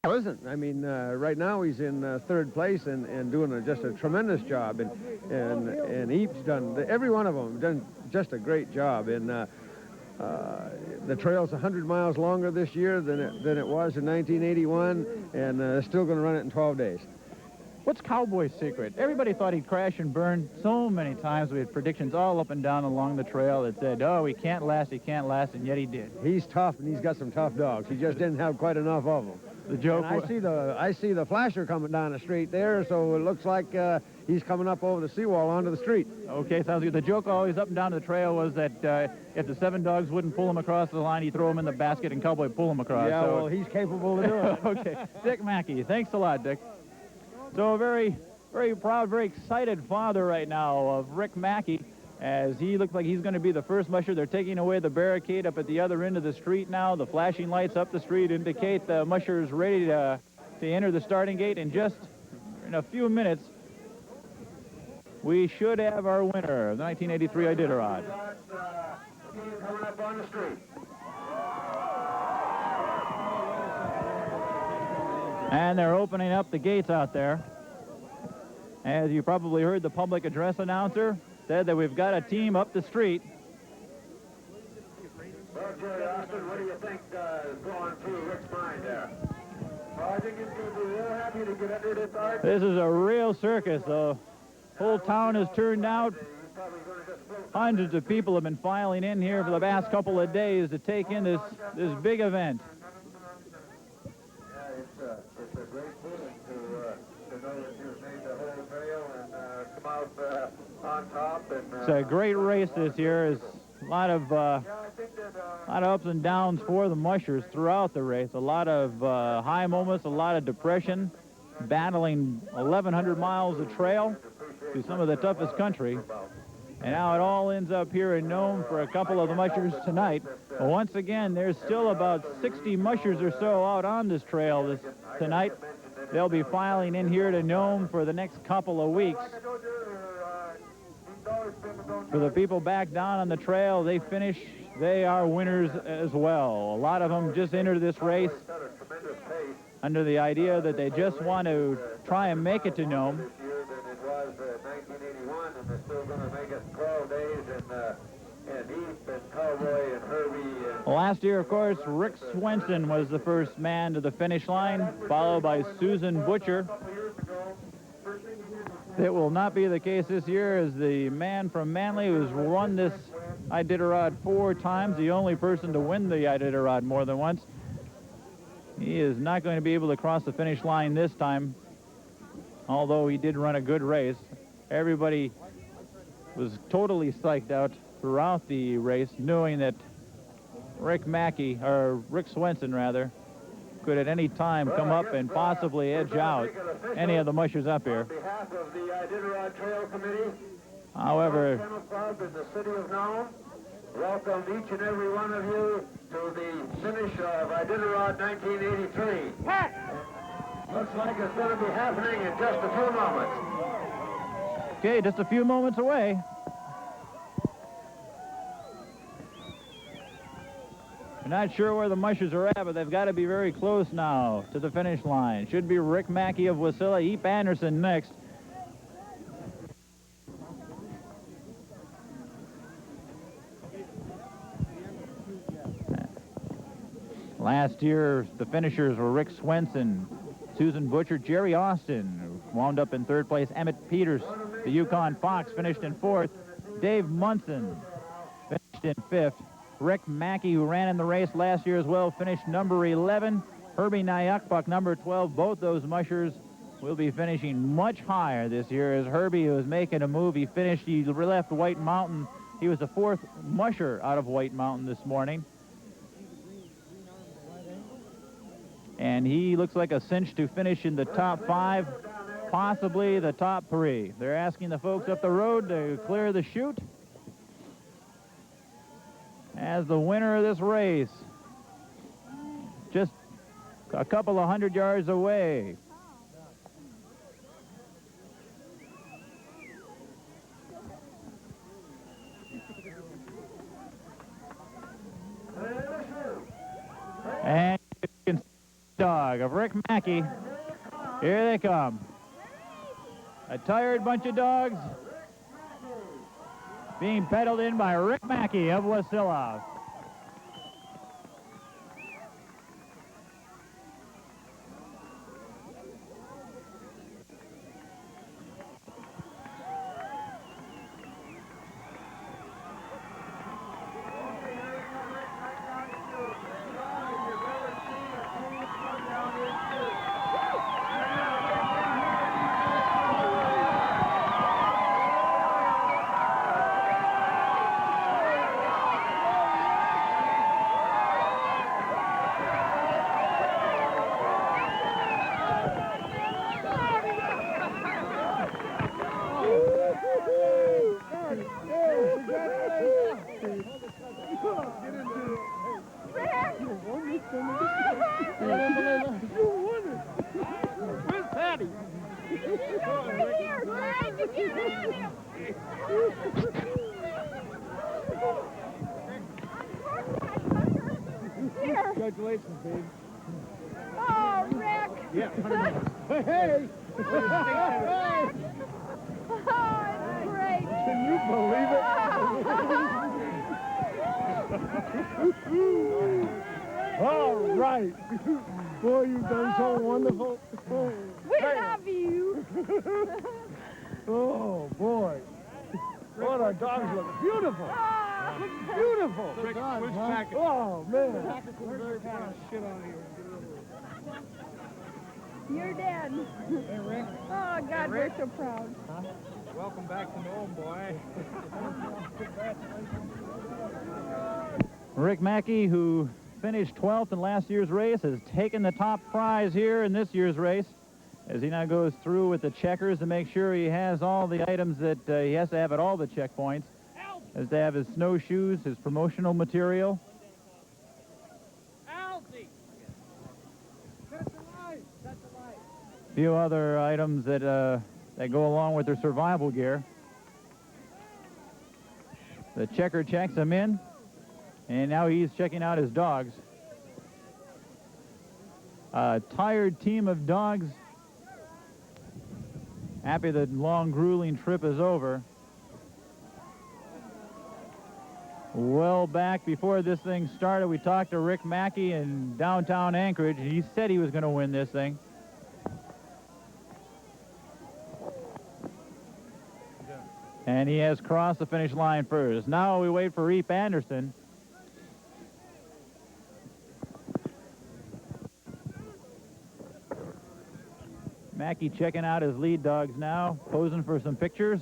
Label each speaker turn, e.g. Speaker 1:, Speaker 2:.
Speaker 1: Wasn't. I mean, right now he's in third place and doing just a tremendous job, and Eep's done, every one of them done just a great job. And the trail's 100 miles longer this year than it was in 1981, and they're still going to run it in 12 days.
Speaker 2: What's Cowboy's secret? Everybody thought he'd crash and burn so many times. We had predictions all up and down along the trail that said, oh, he can't last, and yet he did.
Speaker 1: He's tough, and he's got some tough dogs. He just didn't have quite enough of them.
Speaker 2: The joke.
Speaker 1: And I see the flasher coming down the street there, so it looks like he's coming up over the seawall onto the street.
Speaker 2: Okay, sounds good. The joke always up and down the trail was that if the 7 dogs wouldn't pull him across the line, he'd throw him in the basket and Cowboy pull him across.
Speaker 1: Yeah, so well, he's capable of doing it.
Speaker 2: Okay, Dick Mackey, thanks a lot, Dick. So a very, very proud, very excited father right now of Rick Mackey, as he looks like he's going to be the first musher. They're taking away the barricade up at the other end of the street now. The flashing lights up the street indicate the musher is ready to enter the starting gate. And just in a few minutes, we should have our winner of the 1983 Iditarod.
Speaker 3: Coming up on the street.
Speaker 2: And they're opening up the gates out there. As you probably heard, the public address announcer said that we've got a team up the street.
Speaker 3: Well, Jerry Austin, what do you think is going through Rick's mind there? Well, I think he's going to be real happy to get under this arch.
Speaker 2: This is a real circus. The whole town has turned out. Hundreds of people have been filing in here for the past couple of days to take in this big event.
Speaker 3: It's a great feeling to know that you've made the whole trail and come out on top. And
Speaker 2: it's a great race this year. There's a lot of ups and downs for the mushers throughout the race. A lot of high moments, a lot of depression, battling 1,100 miles of trail through some of the toughest country. And now it all ends up here in Nome for a couple of the mushers tonight. Once again, there's still about 60 mushers or so out on this trail tonight. They'll be filing in here to Nome for the next couple of weeks. For the people back down on the trail, they are winners as well. A lot of them just entered this race under the idea that they just want to try and make it to Nome.
Speaker 3: And they're still going to make it 12 days, and Heath and Cowboy and Herbie. And
Speaker 2: last year, of course, Rick Swenson was the first man to the finish line, followed by Susan Butcher. It will not be the case this year, as the man from Manly who's won this Iditarod 4 times, the only person to win the Iditarod more than once, he is not going to be able to cross the finish line this time, although he did run a good race. Everybody was totally psyched out throughout the race, knowing that Rick Swenson, rather, could at any time come up and possibly edge out any of the mushers up here.
Speaker 3: On behalf of the Iditarod Trail Committee,
Speaker 2: however,
Speaker 3: Kennel Club in the city of Nome, welcome each and every one of you to the finish of Iditarod 1983. Looks like it's going to be happening in just a few moments.
Speaker 2: Okay, just a few moments away. We're not sure where the mushers are at, but they've got to be very close now to the finish line. Should be Rick Mackey of Wasilla, Eep Anderson next. Last year, the finishers were Rick Swenson, Susan Butcher, Jerry Austin, who wound up in 3rd place. Emmett Peters, the Yukon Fox, finished in 4th. Dave Munson finished in 5th. Rick Mackey, who ran in the race last year as well, finished number 11. Herbie Nyakbuk, number 12. Both those mushers will be finishing much higher this year, as Herbie was making a move. He left White Mountain. He was the 4th musher out of White Mountain this morning. And he looks like a cinch to finish in the top 5, possibly the top 3. They're asking the folks up the road to clear the chute, as the winner of this race, just a couple of 100 yards away. And you can see dog of Rick Mackey. Here they come. A tired bunch of dogs being pedaled in by Rick Mackey of Wasilla.
Speaker 1: Congratulations, babe.
Speaker 4: Oh, Rick.
Speaker 1: Yeah. Hey!
Speaker 4: Oh, it's great.
Speaker 1: Can you believe it? All right. Boy, you've done so wonderful.
Speaker 4: We love you.
Speaker 1: Oh, boy. Oh, the dogs look beautiful. Look beautiful.
Speaker 5: Rick, where's Packard?
Speaker 1: Oh, man.
Speaker 5: Shit out of here.
Speaker 4: You're dead.
Speaker 5: Hey, Rick.
Speaker 4: Oh, God, we're so proud.
Speaker 5: Welcome back to Nome, boy.
Speaker 2: Rick Mackey, who finished 12th in last year's race, has taken the top prize here in this year's race as he now goes through with the checkers to make sure he has all the items that he has to have at all the checkpoints. Has to have his snowshoes, his promotional material. A few other items that go along with their survival gear. The checker checks him in, and now he's checking out his dogs. A tired team of dogs. Happy the long, grueling trip is over. Well, back before this thing started, we talked to Rick Mackey in downtown Anchorage, and he said he was going to win this thing. And he has crossed the finish line first. Now we wait for Reep Anderson. Mackey checking out his lead dogs now, posing for some pictures.